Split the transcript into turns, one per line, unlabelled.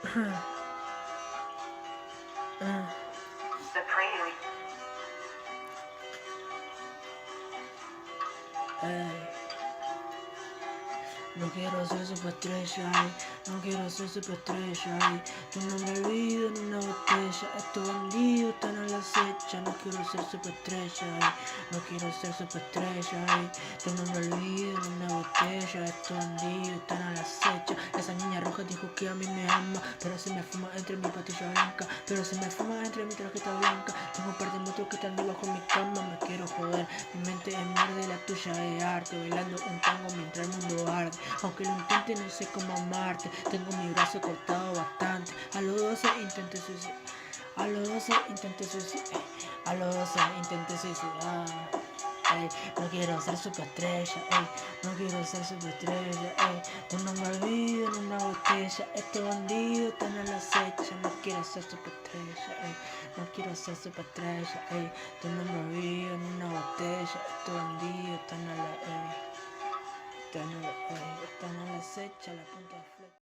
The prelude.
Ey. No quiero ser superestrella, ay, no quiero ser superestrella, ay, tu nombre olvido en una botella, estos bandidos están a la acecha, no quiero ser superestrella, ay, no quiero ser superestrella, ay, tu nombre olvido en una botella, estos bandidos están a la acecha, esa niña roja dijo que a mí me ama, pero se me fuma entre mi patilla blanca, pero se me fuma entre mi tarjeta blanca, tengo un par de motos que están debajo de mi cama, me quiero joder, mi mente es mierda, la tuya es arte, bailando un tango mientras el mundo arde. Aunque lo intente no sé cómo amarte. Tengo mi brazo cortado bastante. A los 12 intenté suicidar. A los 12 intenté suicidar. A los 12 intenté suicidar. Ey, no quiero ser superestrella, ey, no quiero ser superestrella, ey, tú no me olvido en una botella, este bandido está en la acecha, no quiero ser superestrella, ey, no quiero ser superestrella, ey, tú no me olvido en una botella, este bandido está en la, ey. Están a la acecha, la punta de flecha.